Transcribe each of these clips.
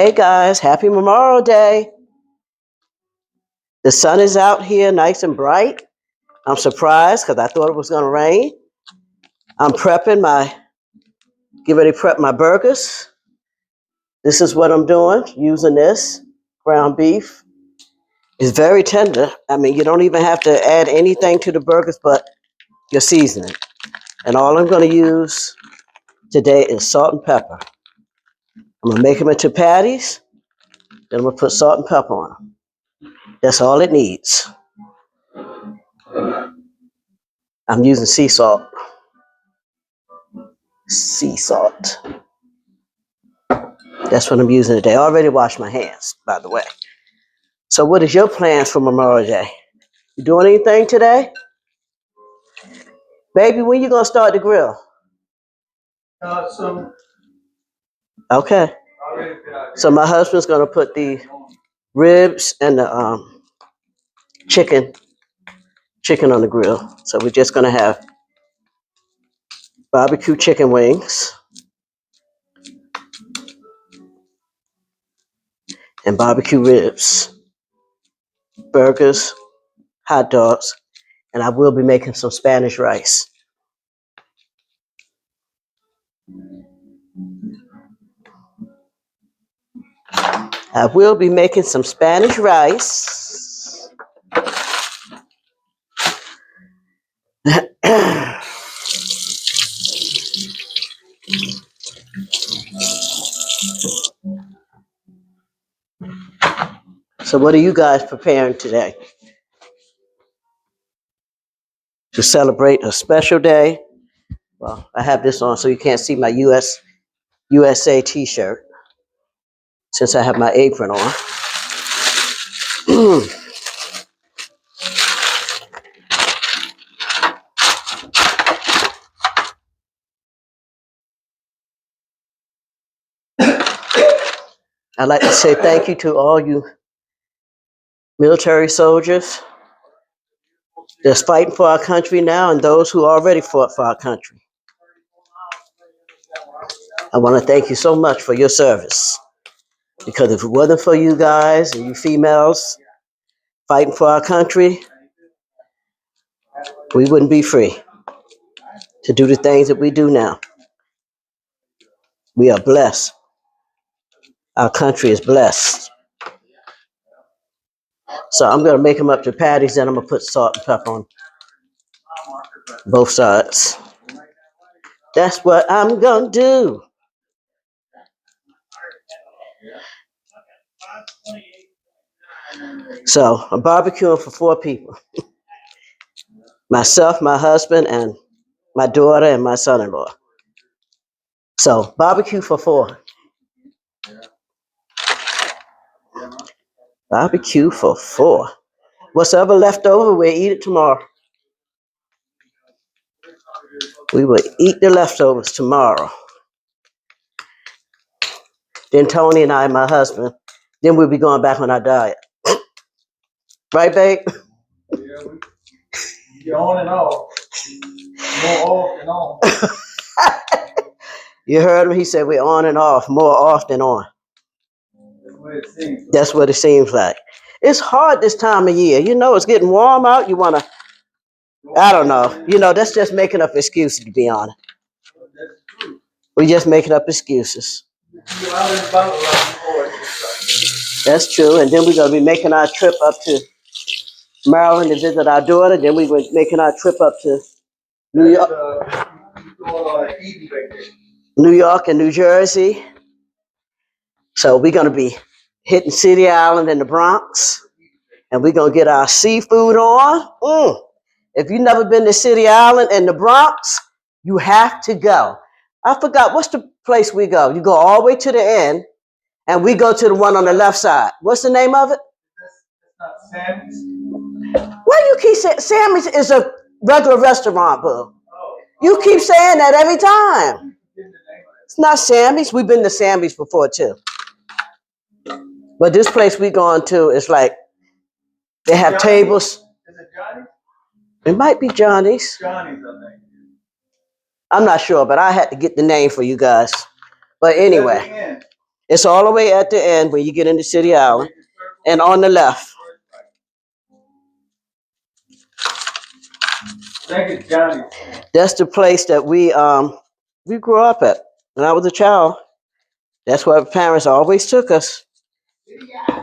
Hey guys, happy Memorial Day. The sun is out here nice and bright. I'm surprised because I thought it was going to rain. I'm get ready to prep my burgers. This is what I'm doing, using this ground beef. It's very tender. I mean, you don't even have to add anything to the burgers but your seasoning. And all I'm going to use today is salt and pepper. I'm going to make them into patties. Then I'm going to put salt and pepper on them. That's all it needs. I'm using sea salt. Sea salt. That's what I'm using today. I already washed my hands, by the way. So what is your plans for Memorial Day? You doing anything today? Baby, when you going to start the grill? Soon. Okay. So my husband's going to put the ribs and the chicken on the grill. So we're just going to have barbecue chicken wings and barbecue ribs, burgers, hot dogs, and I will be making some Spanish rice. I will be making some Spanish rice. So what are you guys preparing today? To celebrate a special day? Well, I have this on so you can't see my USA t-shirt since I have my apron on. I'd like to say thank you to all you military soldiers that's fighting for our country now and those who already fought for our country. I want to thank you so much for your service. Because if it wasn't for you guys and you females fighting for our country, we wouldn't be free to do the things that we do now. We are blessed. Our country is blessed. So I'm going to make them up to patties, and I'm going to put salt and pepper on both sides. That's what I'm going to do. So I'm barbecuing for 4 people. Myself, my husband, and my daughter, and my son-in-law. So barbecue for 4. Barbecue for 4. What's ever left over, we'll eat it tomorrow. We will eat the leftovers tomorrow. Then Tony and I, my husband, then we'll be going back on our diet. Right, babe? Yeah, we on and off. More off than on. You heard him? He said we're on and off, more off than on. That's what it seems like. It's hard this time of year. You know, it's getting warm out. You want to, I don't know. You know, that's just making up excuses, to be honest. We're just making up excuses. That's true. And then we're going to be making our trip up to Maryland to visit our daughter. Then we were making our trip up to New York and New Jersey. So we're going to be hitting City Island in the Bronx. And we're going to get our seafood on. If you've never been to City Island and the Bronx, you have to go. I forgot, what's the place we go? You go all the way to the end, and we go to the one on the left side. What's the name of it? Sammy's. Why you keep saying Sammy's is a regular restaurant, boo? You keep saying that every time. It's not Sammy's. We've been to Sammy's before, too. But this place we going to is like, they have tables. Is it Johnny's? It might be Johnny's. Johnny's, I think. I'm not sure, but I had to get the name for you guys. But anyway, It's all the way at the end when you get into City Island, and on the left. I think it's Johnny's. That's the place that we grew up at when I was a child. That's where parents always took us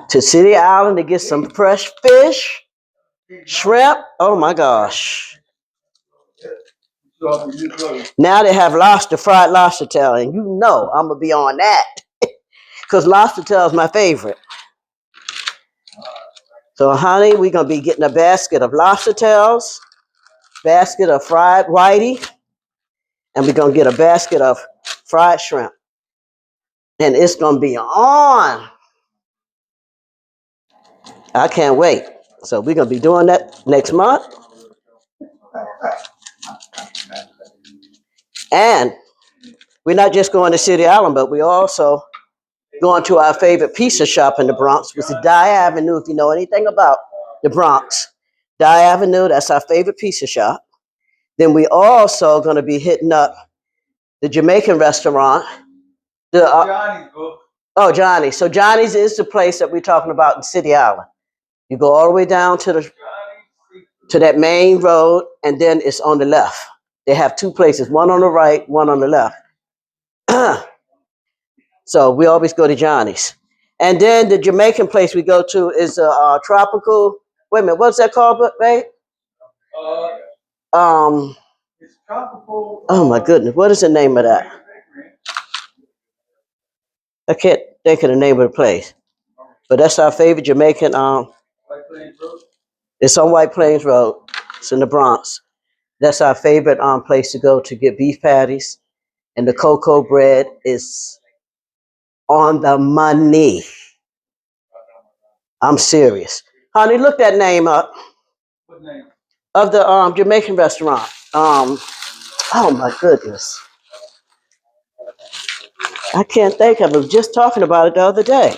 to City Island to get some fresh fish, shrimp. Oh my gosh! Now they have fried lobster tail, and you know I'm gonna be on that because lobster tail is my favorite. So, honey, we're gonna be getting a basket of lobster tails, basket of fried whitey, and we're gonna get a basket of fried shrimp, and it's gonna be on. I can't wait. So we're gonna be doing that next month, and we're not just going to City Island, but we also going to our favorite pizza shop in the Bronx, which is Dye Avenue. If you know anything about the Bronx, Dye Avenue, that's our favorite pizza shop. Then we also going to be hitting up the Jamaican restaurant. Johnny's, bro. Oh, Johnny's. So Johnny's is the place that we're talking about in City Island. You go all the way down to that main road, and then it's on the left. They have two places, one on the right, one on the left. So we always go to Johnny's. And then the Jamaican place we go to is a tropical. Wait a minute, what's that called, babe? It's tropical. Oh my goodness, what is the name of that? I can't think of the name of the place. But that's our favorite Jamaican. It's on White Plains Road. It's in the Bronx. That's our favorite place to go to get beef patties, and the cocoa bread is on the money. I'm serious, honey. Look that name up. What name? Of the Jamaican restaurant. Oh my goodness. I can't think of it. I was just talking about it the other day.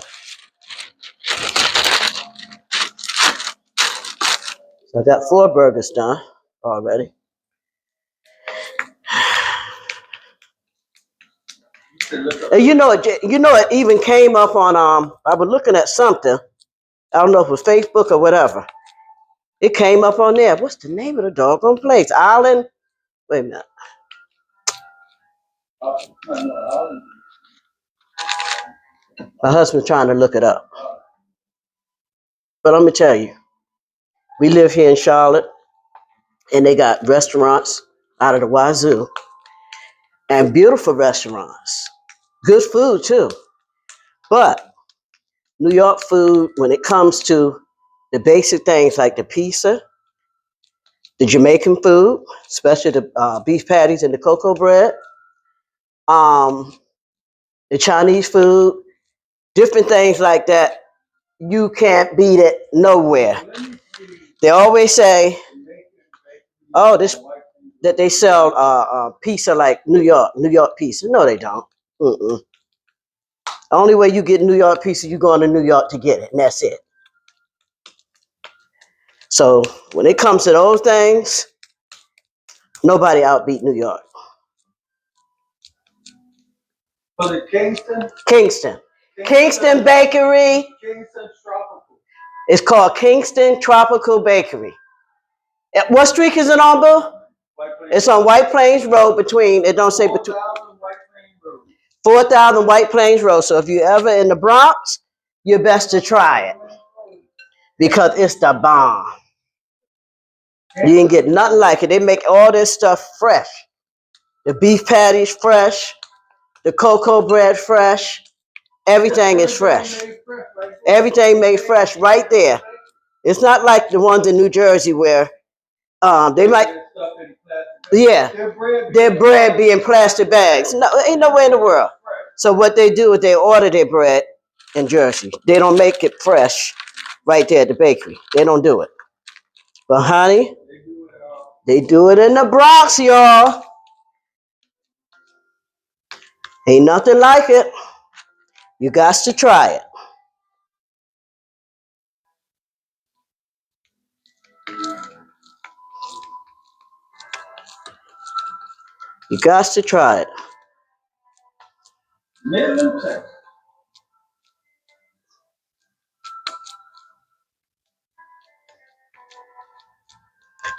So I got 4 burgers done already. And you know it even came up on I was looking at something. I don't know if it was Facebook or whatever. It came up on there. What's the name of the doggone place? Island. Wait a minute. My husband's trying to look it up. But let me tell you, we live here in Charlotte, and they got restaurants out of the wazoo, and beautiful restaurants. Good food too. But New York food, when it comes to the basic things like the pizza, the Jamaican food, especially the beef patties and the cocoa bread, the Chinese food, different things like that, you can't beat it nowhere. They always say, "Oh, that they sell pizza like New York pizza." No, they don't. Mm-mm. The only way you get New York pizza, you going to New York to get it, and that's it. So when it comes to those things, nobody outbeat New York. Was it Kingston? Kingston Bakery. Kingston Tropical. It's called Kingston Tropical Bakery. What street is it on, Boo? It's on White Plains Road between, it don't say between, 4,000 White Plains Road. 4,000 White Plains Road. So if you're ever in the Bronx, you're best to try it because it's the bomb. You can get nothing like it. They make all this stuff fresh. The beef patties fresh, the cocoa bread fresh. Everything is fresh. Everything made fresh right there. It's not like the ones in New Jersey where they might, yeah, their bread be in plastic bags. No, ain't nowhere in the world. So what they do is they order their bread in Jersey. They don't make it fresh right there at the bakery. They don't do it. But honey, they do it in the Bronx, y'all. Ain't nothing like it. You got to try it. You got to try it. Midland, Texas.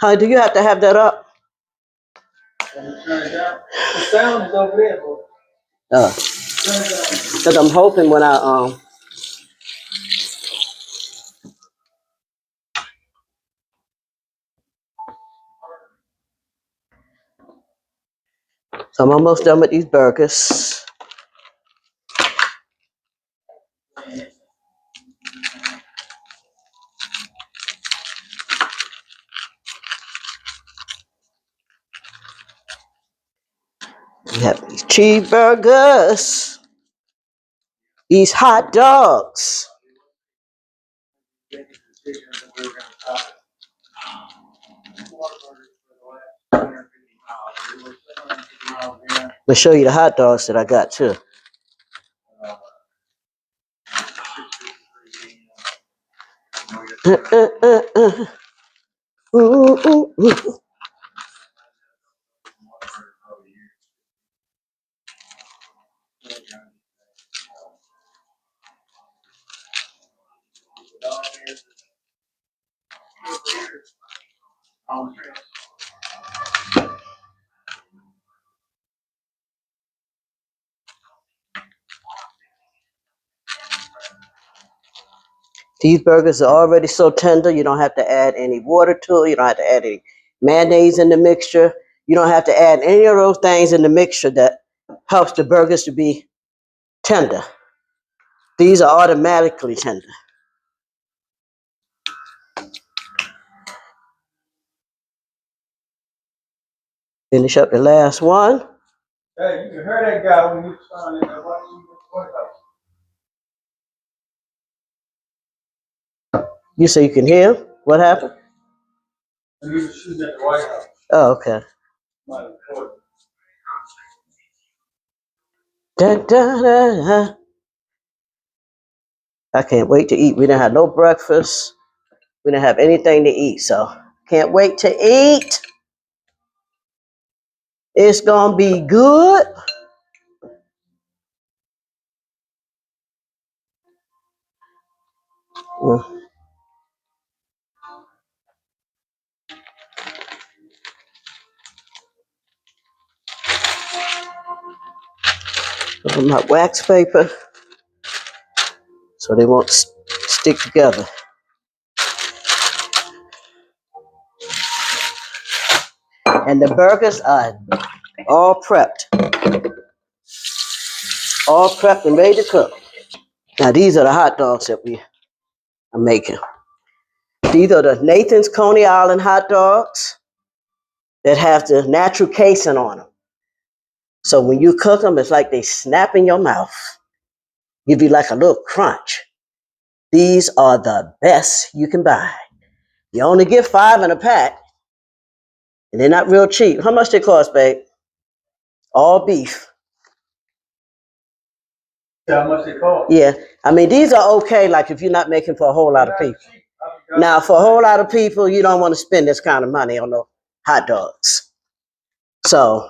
Huh? Do you have to have that up? Can you turn it down? The sound is over there, boy. Uh, Turn it down. Because I'm hoping when I so I'm almost done with these burgers. We have these cheeseburgers, these hot dogs. I'll show you the hot dogs that I got too. Ooh, ooh, ooh. These burgers are already so tender, you don't have to add any water to it. You don't have to add any mayonnaise in the mixture. You don't have to add any of those things in the mixture that helps the burgers to be tender. These are automatically tender. Finish up the last one. Hey, you can hear that guy when he was trying to watch the White House. You say you can hear? What happened? When he was shooting at the White House. Oh, okay. My report. Dun, dun, dun, dun. I can't wait to eat. We didn't have no breakfast. We didn't have anything to eat, so can't wait to eat. It's gonna be good. My wax paper so they won't stick together. And the burgers are all prepped and ready to cook. Now these are the hot dogs that we are making. These are the Nathan's Coney Island hot dogs that have the natural casing on them. So when you cook them, it's like they snap in your mouth. Give you like a little crunch. These are the best you can buy. You only get 5 in a pack, and they're not real cheap. How much they cost, babe? All beef. How much they cost? Yeah, I mean, these are okay, like if you're not making for a whole lot of people. Now, for a whole lot of people, you don't want to spend this kind of money on the hot dogs. So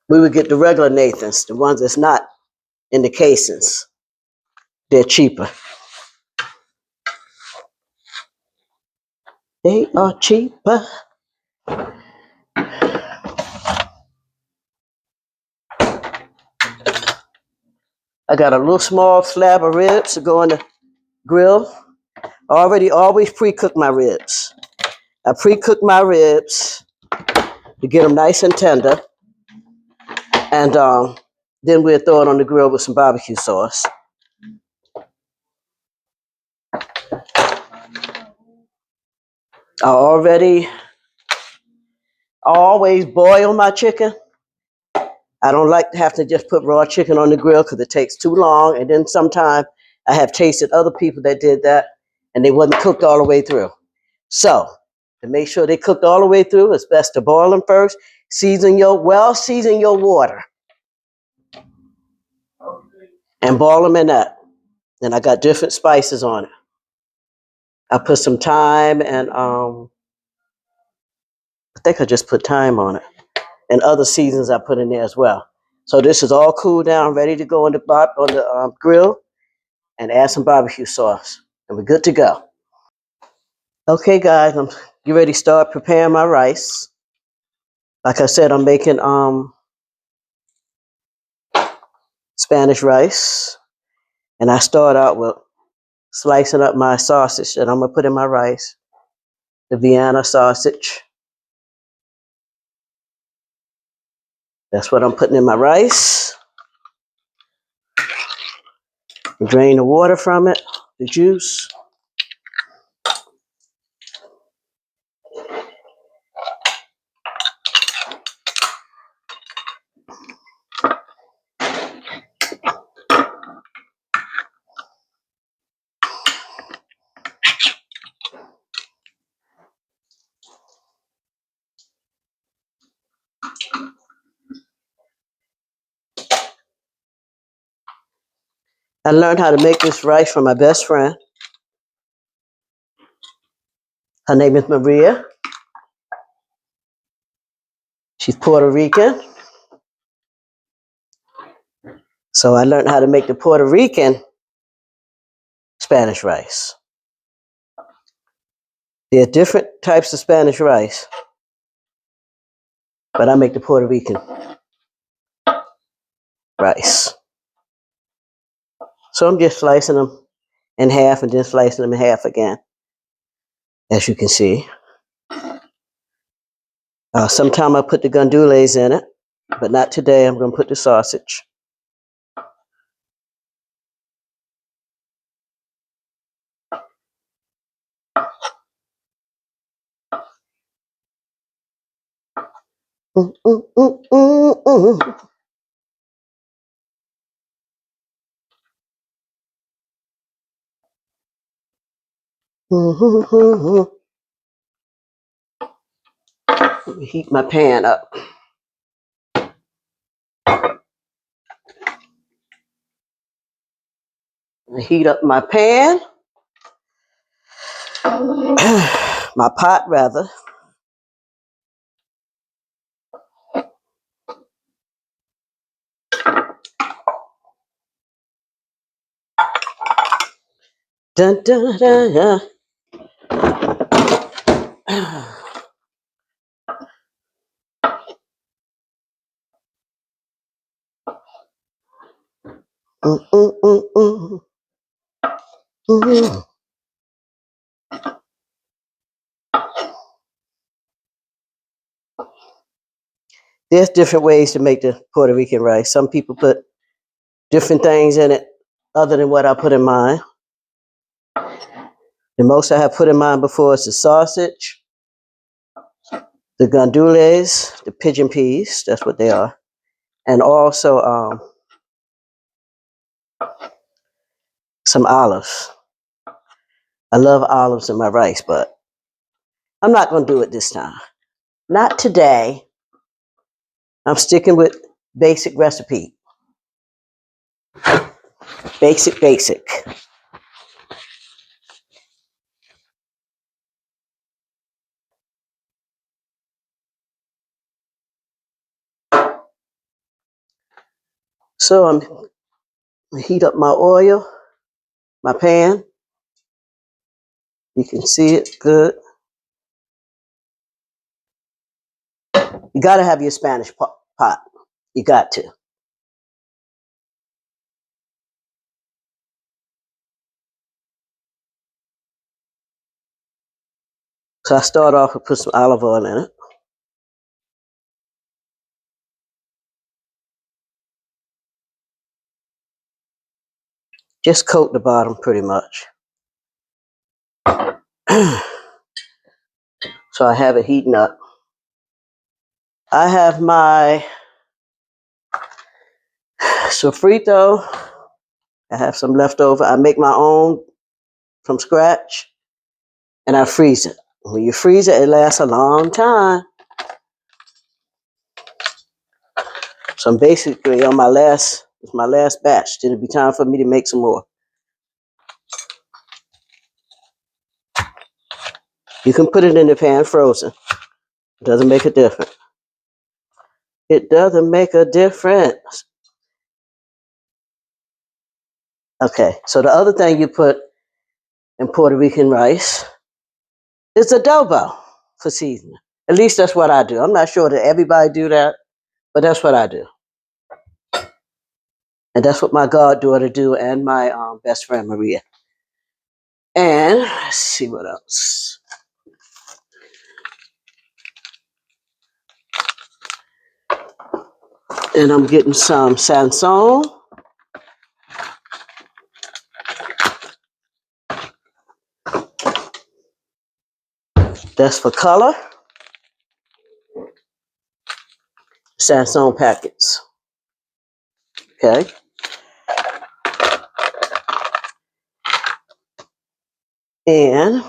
we would get the regular Nathan's, the ones that's not in the casings. They're cheaper. They are cheaper. I got a little small slab of ribs to go in the grill. I already always pre-cook my ribs. I pre-cook my ribs to get them nice and tender. And then we'll throw it on the grill with some barbecue sauce. I always boil my chicken. I don't like to have to just put raw chicken on the grill because it takes too long. And then sometimes I have tasted other people that did that and they wasn't cooked all the way through. So to make sure they cooked all the way through, it's best to boil them first. Season your water and boil them in that. And I got different spices on it. I put some thyme and I think I just put thyme on it. And other seasons I put in there as well. So this is all cooled down, ready to go on the grill, and add some barbecue sauce, and we're good to go. Okay, guys, I'm getting ready to start preparing my rice. Like I said, I'm making Spanish rice, and I start out with slicing up my sausage that I'm gonna put in my rice. The Vienna sausage. That's what I'm putting in my rice. Drain the water from it, the juice. I learned how to make this rice from my best friend. Her name is Maria. She's Puerto Rican. So I learned how to make the Puerto Rican Spanish rice. There are different types of Spanish rice, but I make the Puerto Rican rice. So I'm just slicing them in half and then slicing them in half again, as you can see. Sometime I put the gandules in it, but not today. I'm going to put the sausage. Mm, mm, mm, mm, mm. Let me heat my pan up. Heat up my pan, my pot rather. Dun, dun, dun, dun. Mm, mm, mm, mm, mm. There's different ways to make the Puerto Rican rice. Some people put different things in it other than what I put in mine. The most I have put in mine before is the sausage, the gandules, the pigeon peas, that's what they are, and also some olives. I love olives in my rice, but I'm not going to do it this time. Not today. I'm sticking with basic recipe. Basic, basic. So I'm going to heat up my oil, my pan. You can see it good. You got to have your Spanish pot. You got to. So I start off with put some olive oil in it. Just coat the bottom pretty much. So I have it heating up. I have my sofrito. I have some left over. I make my own from scratch and I freeze it. When you freeze it, it lasts a long time. So I'm basically on it's my last batch. Then it'll be time for me to make some more. You can put it in the pan frozen. It doesn't make a difference. It doesn't make a difference. Okay, so the other thing you put in Puerto Rican rice It's adobo for seasoning. At least that's what I do. I'm not sure that everybody do that, but that's what I do. And that's what my goddaughter do and my best friend Maria. And let's see what else. And I'm getting some Sansone. That's for color. Sansone packets. Okay. And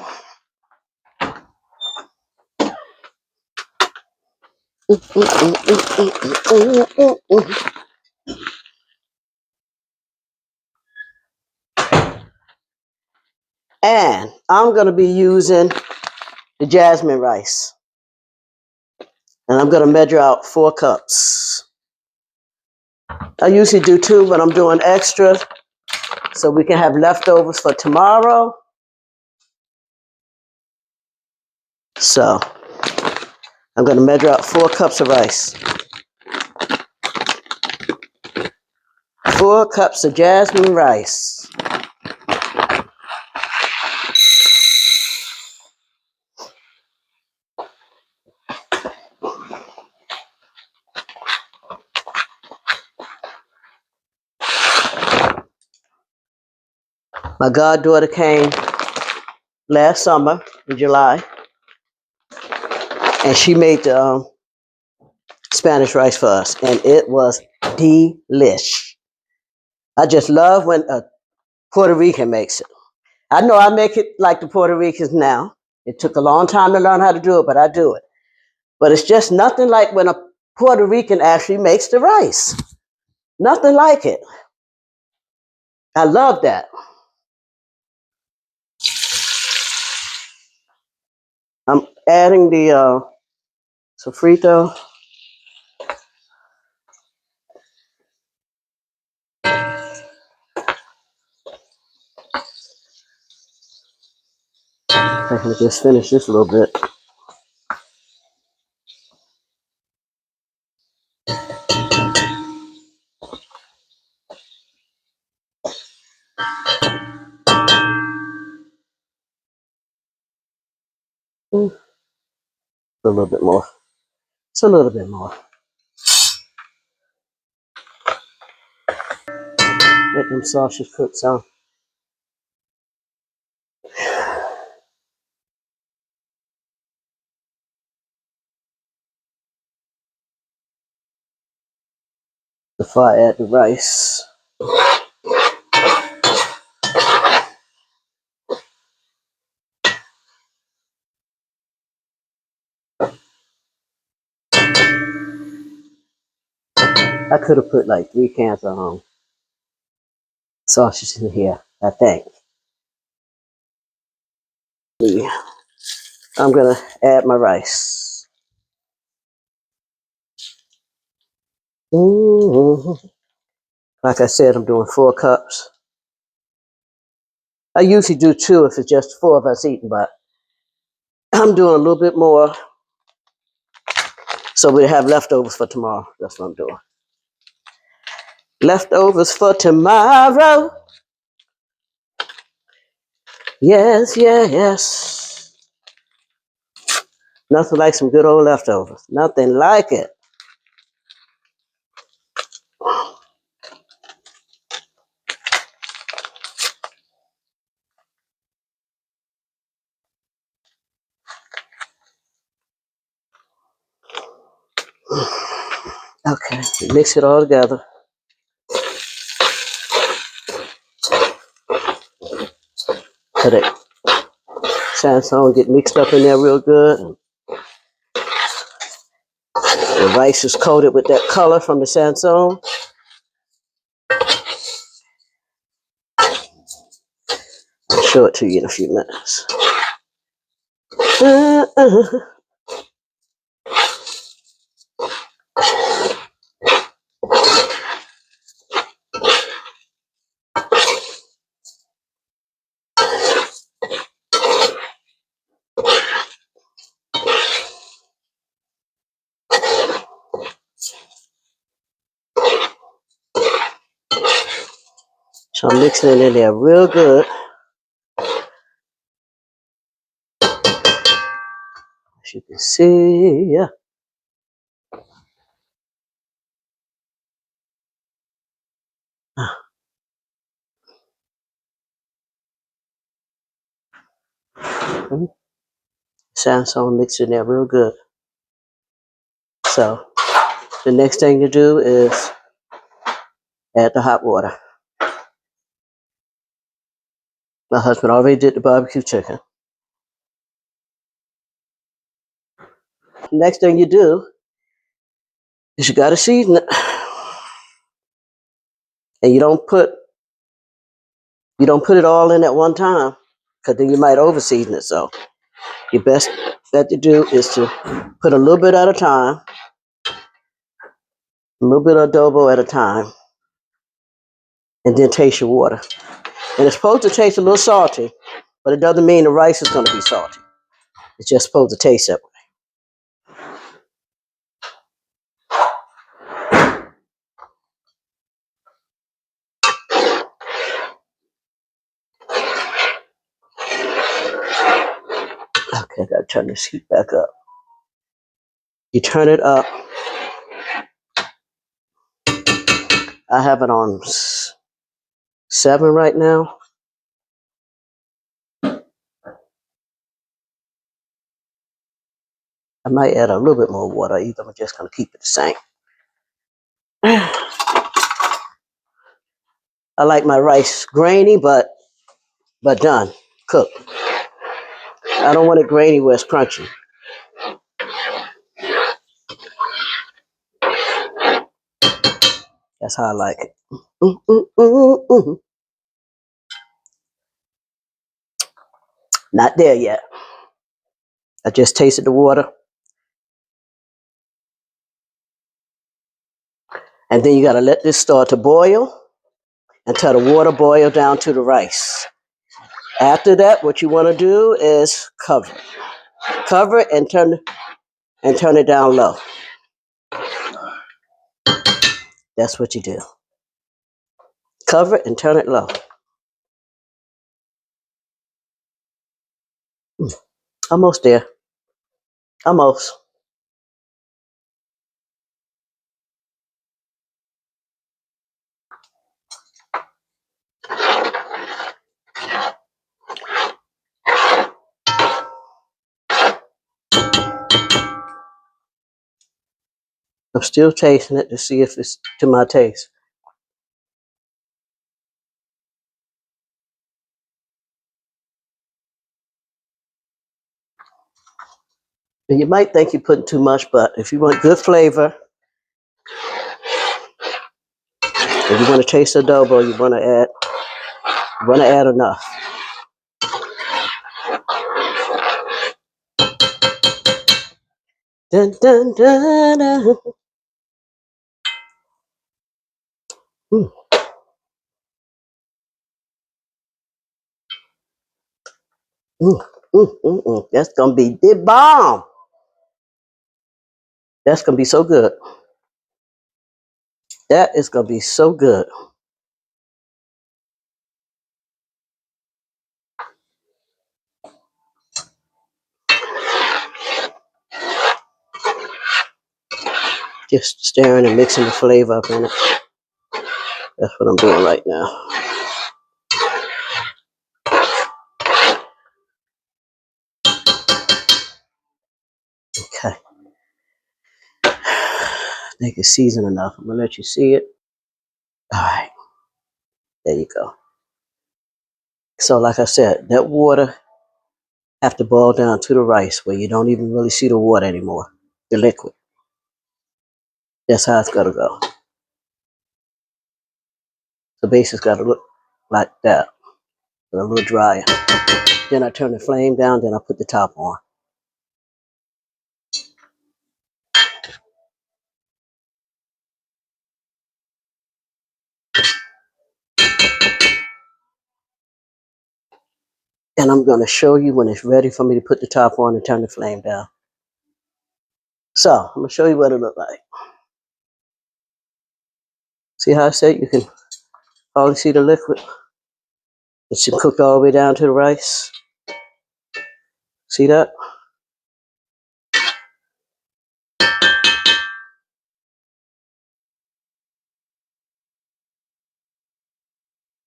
and I'm gonna be using the jasmine rice. And I'm gonna measure out 4 cups. I usually do 2, but I'm doing extra so we can have leftovers for tomorrow. So I'm gonna measure out 4 cups of rice. 4 cups of jasmine rice. My goddaughter came last summer in July, and she made the Spanish rice for us, and it was delish. I just love when a Puerto Rican makes it. I know I make it like the Puerto Ricans now. It took a long time to learn how to do it, but I do it. But it's just nothing like when a Puerto Rican actually makes the rice. Nothing like it. I love that. I'm adding the sofrito. I can just finish this a little bit. A little bit more. It's a little bit more. Let them sausage cook some. Before I add the rice. I could have put like 3 cans of sausage in here, I think. Yeah. I'm gonna add my rice. Mm-hmm. Like I said, I'm doing 4 cups. I usually do 2 if it's just 4 of us eating, but I'm doing a little bit more so we have leftovers for tomorrow. That's what I'm doing. Leftovers for tomorrow. Yes, yes. Nothing like some good old leftovers. Nothing like it. Okay, mix it all together. Let it Sansone get mixed up in there real good. The rice is coated with that color from the Sansone. I'll show it to you in a few minutes. So I'm mixing it in there real good. As you can see, yeah. Sounds so mixed in there real good. So the next thing to do is add the hot water. My husband already did the barbecue chicken. Next thing you do is you gotta season it. And you don't put it all in at one time, because then you might over season it. So your best bet to do is to put a little bit at a time, a little bit of adobo at a time, and then taste your water. And it's supposed to taste a little salty, but it doesn't mean the rice is going to be salty. It's just supposed to taste that way. Okay, I gotta turn this heat back up. You turn it up. I have it on 7 right now. I might add a little bit more water, either I'm just gonna keep it the same. I like my rice grainy, but done, cooked. I don't want it grainy where it's crunchy. That's how I like it. Not there yet. I just tasted the water. And then you gotta let this start to boil until the water boils down to the rice. After that, what you wanna do is cover it. Cover it and turn it down low. That's what you do. Cover it and turn it low. Almost there. Almost. I'm still tasting it to see if it's to my taste. And you might think you're putting too much, but if you want good flavor, if you want to taste adobo, you want to add enough. Dun, dun, dun, dun. Mm, That's gonna be the bomb. That's gonna be so good. That is gonna be so good. Just stirring and mixing the flavor up in it. That's what I'm doing right now. Okay. I think it's seasoned enough. I'm gonna let you see it. All right. There you go. So like I said, that water have to boil down to the rice where you don't even really see the water anymore. The liquid. That's how it's gotta go. The base has gotta look like that. But a little drier. Then I turn the flame down, then I put the top on. And I'm gonna show you when it's ready for me to put the top on and turn the flame down. So I'm gonna show you what it look like. See how I said you can All you see the liquid. It should cook all the way down to the rice. See that?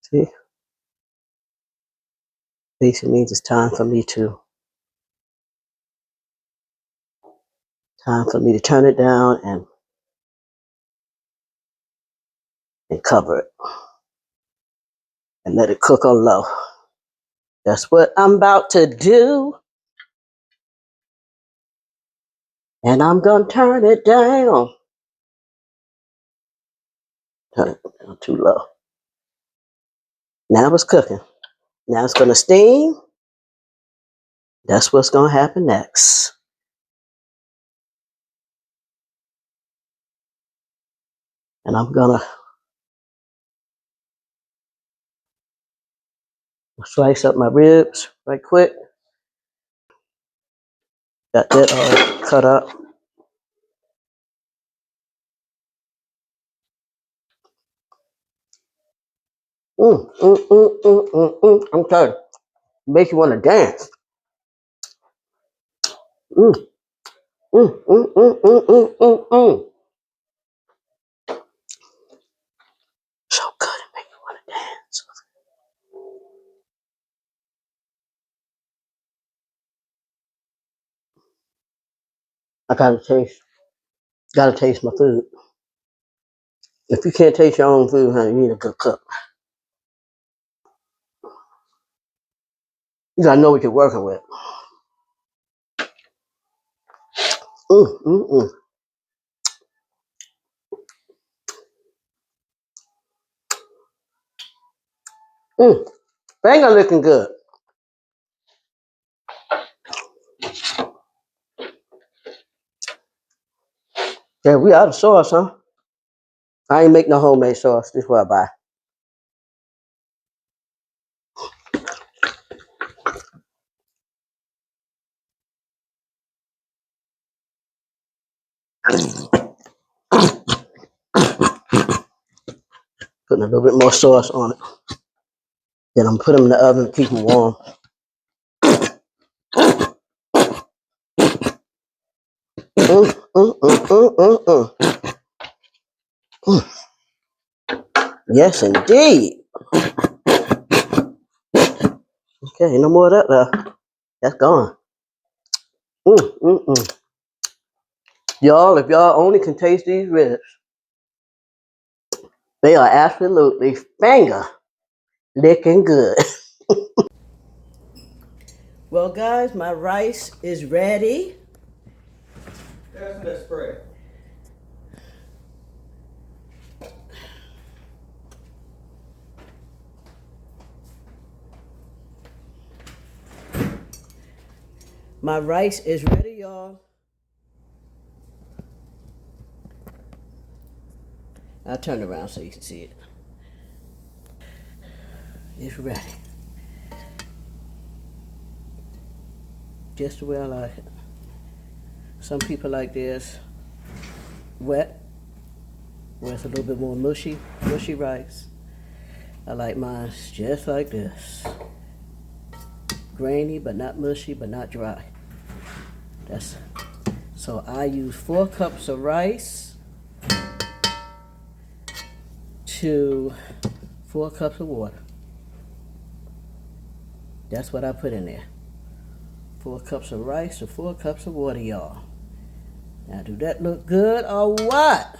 See? Basically means it's time for me to turn it down and cover it and let it cook on low. That's what I'm about to do. And I'm gonna turn it down. Turn it down too low. Now it's cooking. Now it's gonna steam. That's what's gonna happen next. And I'm gonna slice up my ribs right quick. Got that all cut up. I'm tired. Make you want to dance. Mm, mm, mm, mm, mm, mm, mm, mm. So good, it make you want to dance. I gotta taste my food. If you can't taste your own food, honey, you need a good cook. You gotta know what you're working with. Mm, mm, mm. Mm. Finger looking good. Yeah, we out of sauce, huh? I ain't make no homemade sauce. This is what I buy. Putting a little bit more sauce on it. Then I'm put them in the oven to keep them warm. Mm, mm, mm, mm, mm, mm. Mm. Yes, indeed. Okay, no more of that left. That's gone. Mm, mm, mm. Y'all, if y'all only can taste these ribs, they are absolutely finger licking good. Well, guys, my rice is ready. That's that spread. My rice is ready, y'all. I'll turn it around so you can see it. It's ready. Just the way I like it. Some people like this wet, where it's a little bit more mushy rice. I like mine just like this. Grainy, but not mushy, but not dry. So I use 4 cups of rice to 4 cups of water. That's what I put in there. 4 cups of rice to 4 cups of water, y'all. Now, do that look good or what?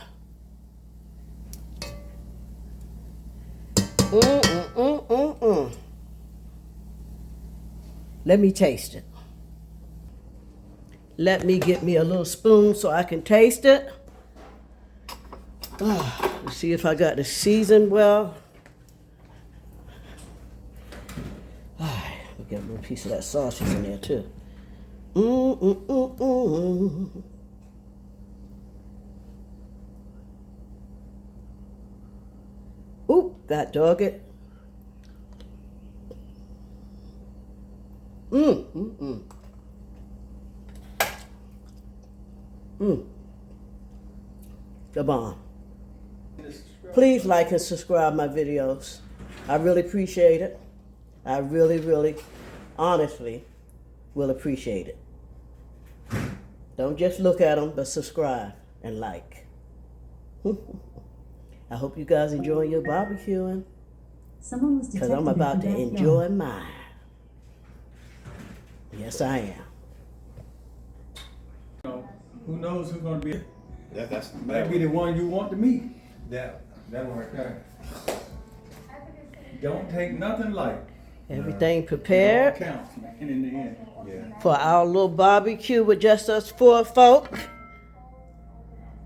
Mm. Let me taste it. Let me get me a little spoon so I can taste it. Let's see if I got the season well. We'll get a little piece of that sausage in there too. Oop, God dog it. The bomb. Please like and subscribe my videos. I really appreciate it. I really, really, honestly will appreciate it. Don't just look at them, but subscribe and like. I hope you guys enjoy your barbecuing. Because I'm about to enjoy mine. Yes, I am. Who knows who's gonna be? That's Might be the one you want to meet. that one right there. Don't take nothing light. Everything It all prepared counts, man, in the end. Yeah. for our little barbecue with just us 4 folk.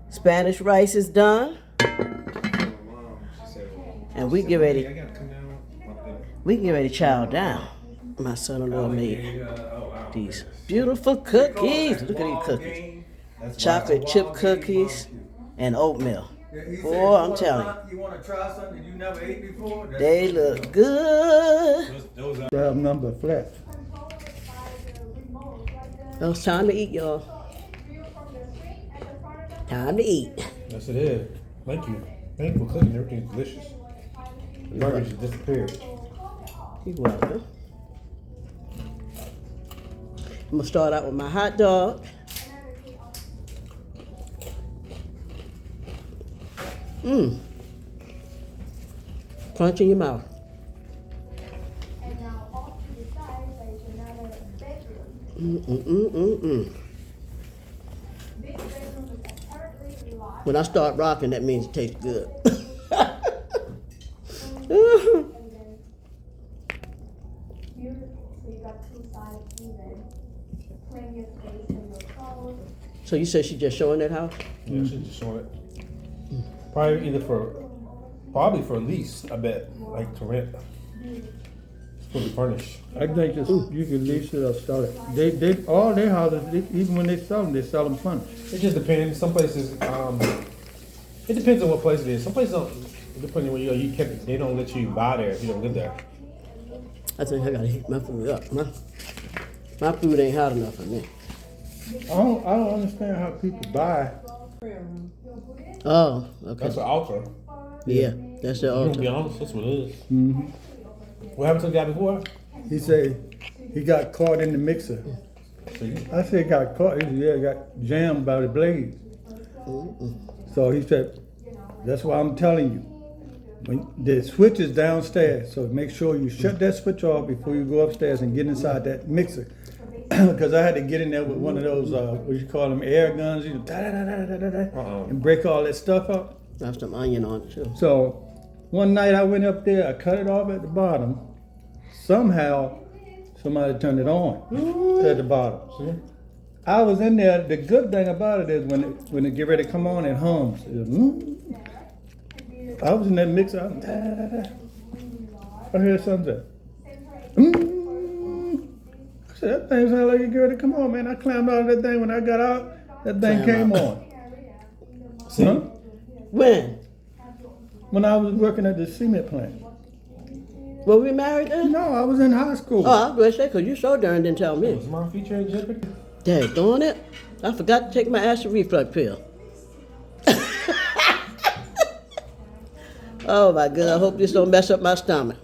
Spanish rice is done. And we get ready. I gotta come down. We get ready to chow down. My son-in-law made these beautiful cookies. Look at these cookies. Chocolate chip cookies and oatmeal. Boy, I'm telling you. You want to try something you never ate before? They look good. Grab number flat. Oh, it's time to eat, y'all. Time to eat. Yes, it is. Thank you. Thank you for cooking. Everything's delicious. The garbage just disappeared. You're welcome. I'm gonna start out with my hot dog. Crunch in your mouth. When I start rocking, that means it tastes good. So you said she just showing that house? Yeah, she's just showing it. Probably for a lease, I bet. Like to rent. It's fully furnished. I think it's, you can lease it or sell it. They all their houses, even when they sell them furnished. It just depends. Some places, it depends on what place it is. Some places don't. Depending on they don't let you buy there if you don't live there. I think I gotta heat my food up. My food ain't hot enough for me. I don't understand how people buy. Oh, okay. That's an altar. Yeah, that's the I'm gonna be altar. honest, that's what it is. Mm-hmm. What happened to the guy before? He said he got caught in the mixer. See? I said got caught. He said, yeah, got jammed by the blades. So he said, that's why I'm telling you. When the switch is downstairs, so make sure you shut that switch off before you go upstairs and get inside that mixer. Because I had to get in there with one of those, what you call them, air guns, you know, and break all that stuff up. Have some onion on it too. So one night I went up there, I cut it off at the bottom. Somehow somebody turned it on at the bottom. See? I was in there. The good thing about it is when it get ready to come on, it hums. I was in that mixer. I heard something. I said, that thing sounded like it get ready to come on, man. I climbed out of that thing. When I got out, that thing came on. See? Huh? When I was working at the cement plant. were we married then? No, I was in high school. Oh, I was gonna say, because you so darn didn't tell me. Was mom featuring Jeopardy? Daggone it. I forgot to take my acid reflux pill. Oh my God, I hope this don't mess up my stomach.